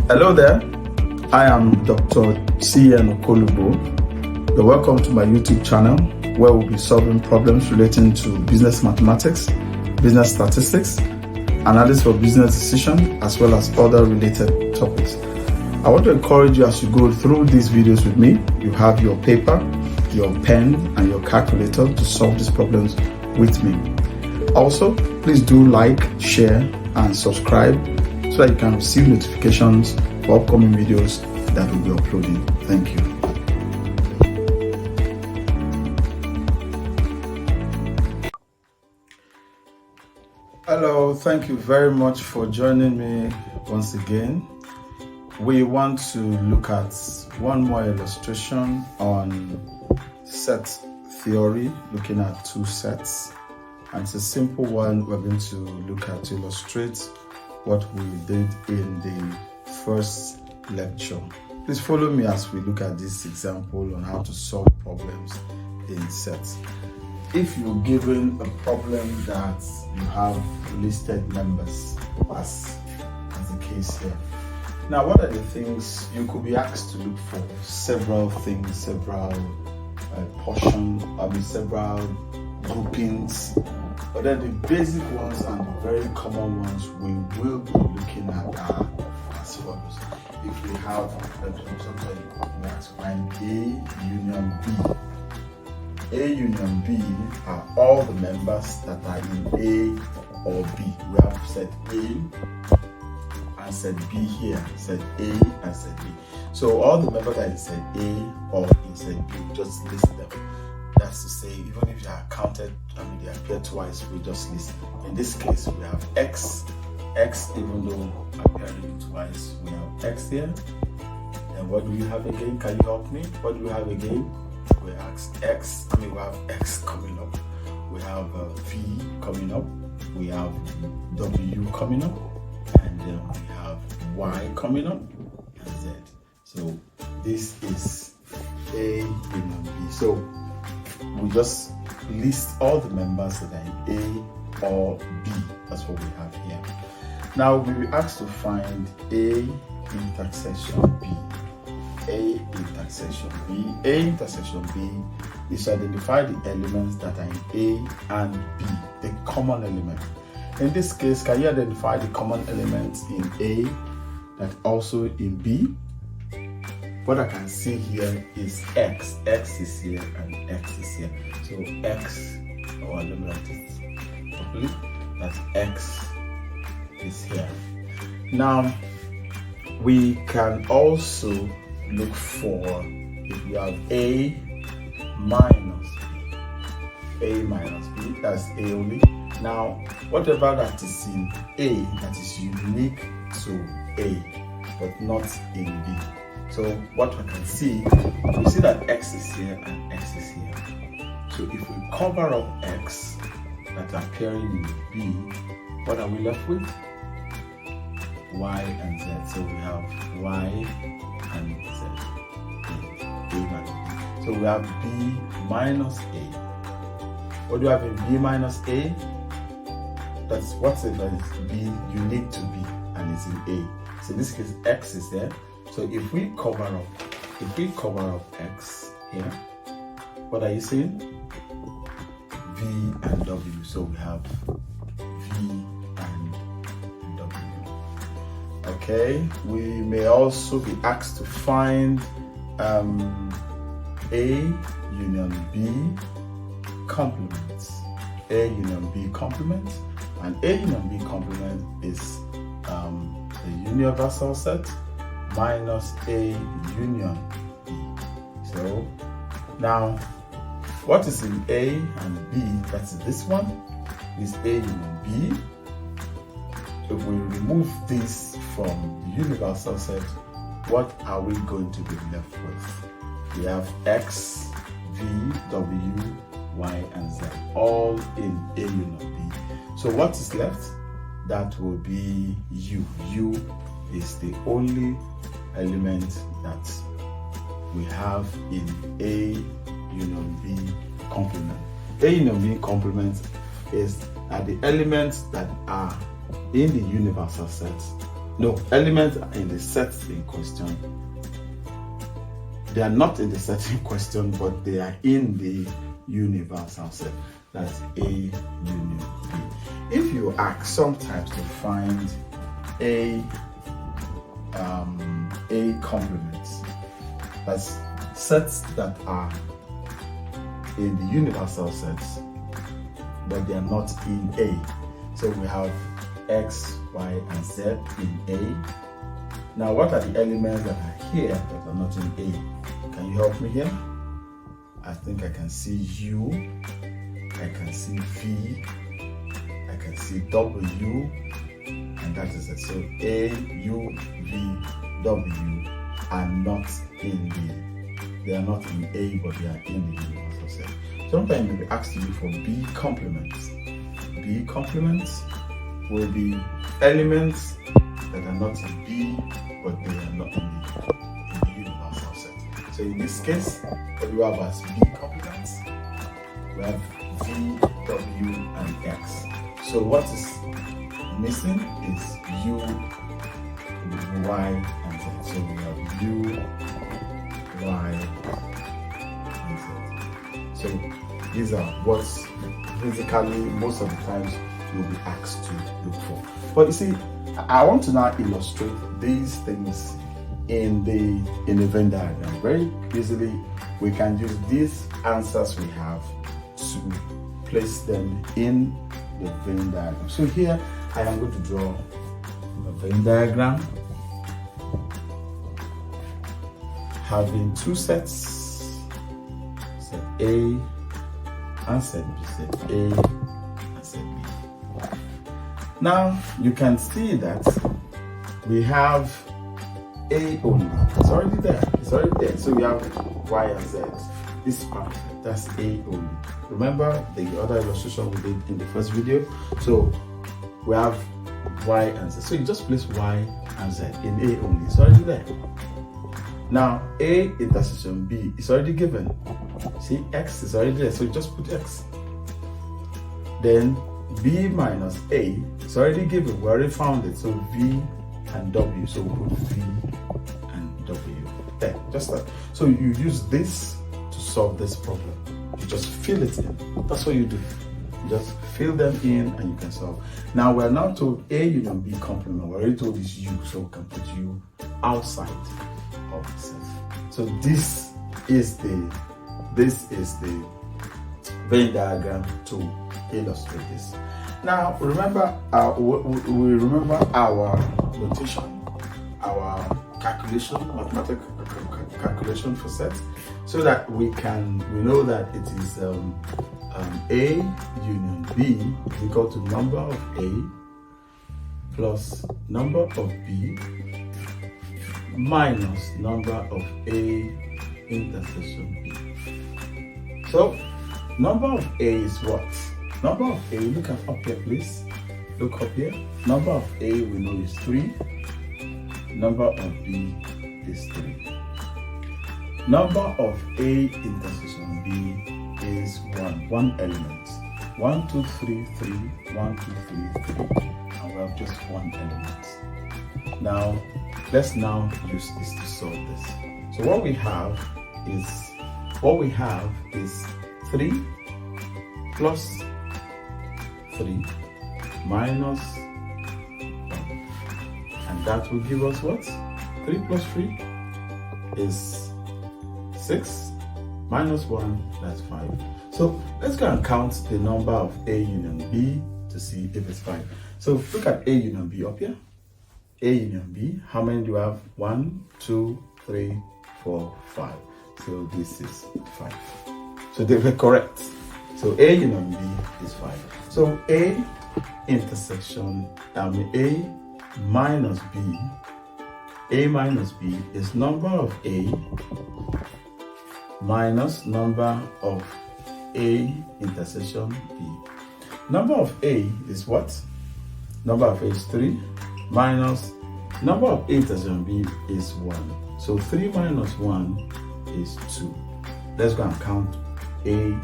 Hello there, I am Dr CN Okolugbo. You're welcome to my YouTube channel where we'll be solving problems relating to business mathematics, business statistics, analysis for business decision, as well as other related topics. I want to encourage you as you go through these videos with me, you have your paper, your pen, and your calculator to solve these problems with me. Also, please do like, share, and subscribe so that you can receive notifications for upcoming videos that we'll be uploading. Thank you. Hello, thank you very much for joining me once again. We want to look at one more illustration on set theory, looking at two sets. And it's a simple one we're going to look at to illustrate what we did in the first lecture. Please follow me as we look at this example on how to solve problems in sets. If you're given a problem that you have listed members, as the case here. Now, what are the things you could be asked to look for? Several things, several portions, several groupings. But then the basic ones and the very common ones we will be looking at are as follows. If we have something we have to find A union B. A union B are all the members that are in A or B. We have set A and set B here, set A and set B. So all the members that are in set A or in set B, just list them. That's to say, even if they are counted, they appear twice, we just list. In this case, we have X, even though appearing twice, we have X here. And what do we have again? Can you help me? What do we have again? We have X, we have X coming up. We have V coming up. We have W coming up. And then we have Y coming up and Z. So this is A union B. So we just list all the members that are in A or B. That's what we have here. Now we will asked to find A intersection B. A intersection B. A intersection B is to identify the elements that are in A and B, the common element. In this case, can you identify the common elements in A that also in B? What I can see here is X. X is here and X is here. So X, let me write it properly. That's X is here. Now, we can also look for, if we have A minus B, that's A only. Now, whatever that is in A that is unique to A, but not in B. So what we can see, we see that X is here and X is here. So if we cover up X that are appearing in B, what are we left with? Y and Z. So we have Y and Z. So we have B minus A. What do you have in B minus A? That's what's it that is B unique to B and it's in A. So in this case, X is there. So if we cover up X here, what are you seeing? V and W. So we have V and W. Okay, we may also be asked to find A union B complements. A union B complement, and A union B complement is a universal set minus A union B. So now, what is in A and B? That's this one, is A union B. If we remove this from the universal set, what are we going to be left with? We have X, V, W, Y, and Z, all in A union B. So what is left? That will be U. U is the only element that we have in A union B complement. A union B complement are the elements that are in the universal set No, elements are in the set in question. They are not in the set in question, but they are in the universal set. That's A union B. If you ask sometimes to find A complements, that's sets that are in the universal sets, but they are not in A. So we have X, Y, and Z in A. Now, what are the elements that are here that are not in A? Can you help me here? I think I can see U, I can see V, I can see W, and that is it. So A, U, V, W are not in they are not in A, but they are in the universal set. Sometimes maybe asked you for B complements. B complements will be elements that are not in B, but they are not in the universal set. So in this case, what do we have as B complements? We have V, W, and X. So what is missing is U, Y, and Z. So we have U, Y, and Z. So these are what's basically most of the times you'll be asked to look for. But you see, I want to now illustrate these things in the Venn diagram. Very easily, we can use these answers we have to place them in the Venn diagram. So here, I am going to draw a Venn diagram having two sets, set A and set B, set A and set B. Now you can see that we have A only. It's already there. It's already there. So we have Y and Z. This part, that's A only. Remember the other illustration we did in the first video? So we have Y and Z. So you just place Y and Z in A only. It's already there. Now A intersection B is already given. See, X is already there. So you just put X. Then B minus A is already given. We already found it. So V and W. So we put V and W. There, just that. So you use this to solve this problem. You just fill it in. That's what you do. You just fill them in and you can solve. Now we're now told A union B complement. We're already told is U, so we can put U outside of the set. So this is the Venn diagram to illustrate this. Now remember, we remember our notation, our calculation, mathematical calculation for sets, so that we know that it is A union B is equal to number of A plus number of B minus number of A intersection B. So number of A is what? Number of A, look at up here please. Look up here. Number of A we know is 3. Number of B is 3. Number of A intersection B is 1. One element. 1, 2, 3, 3, 1, 2, 3, 3. And we have just one element. Now, let's now use this to solve this. So what we have is 3 plus 3 minus 1. And that will give us what? 3 plus 3 is 6 minus 1, that's 5. So let's go and count the number of A union B to see if it's 5. So look at A union B up here. A union B, how many do you have? 1, 2, 3, 4, 5. So this is 5. So they were correct. So A union B is 5. So A intersection, A minus B, A minus B is number of A minus number of A intersection B. Number of A is what? Number of A is 3 minus number of A intersection B is 1. So 3 minus 1 is 2. Let's go and count A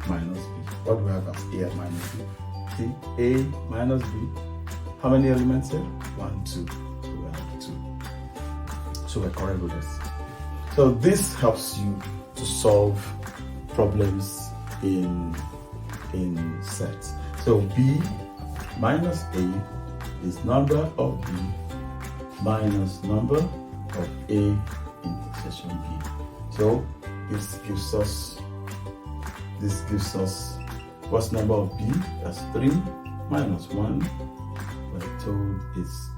minus B. What do we have as A minus B? See, A minus B. How many elements here? 1, 2. So we're correct with this. So this helps you to solve problems in sets. So B minus A is number of B minus number of A intersection B. So this gives us what's number of B? That's 3 minus 1. We're told is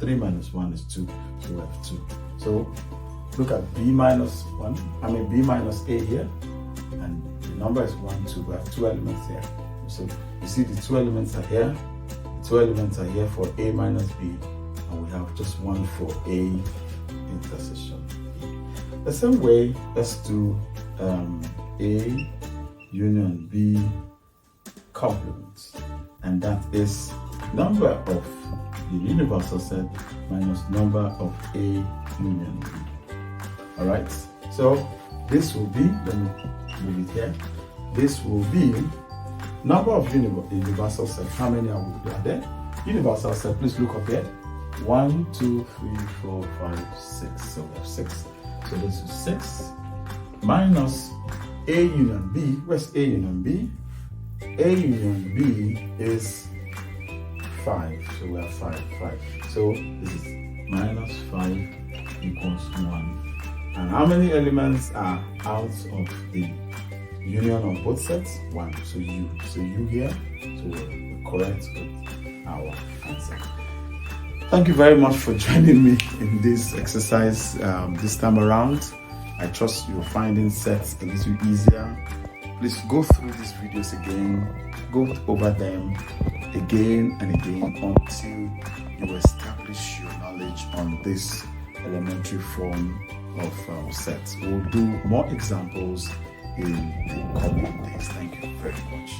3 minus 1 is 2. So we have 2. So look at B minus A here, and the number is 1, 2. We have 2 elements here. So you see the 2 elements are here. The 2 elements are here for A minus B, and we have just 1 for A intersection B. The same way, let's do A union B complement, and that is number of the universal set minus number of A union B. Alright, so this will be, let me move it here, this will be number of universal set. How many are there? Universal set, please look up here. 1, 2, 3, 4, 5, 6. So we have 6. So this is 6 minus A union B. Where's A union B? A union B is 5. So we have 5. So this is minus 5 equals 1. And how many elements are out of the union of both sets? 1. So U. So U here. So we're correct with our answer. Thank you very much for joining me in this exercise this time around. I trust you're finding sets a little easier. Please go through these videos again, go over them again and again until you establish your knowledge on this elementary form of sets. We'll do more examples in the coming days. Thank you very much.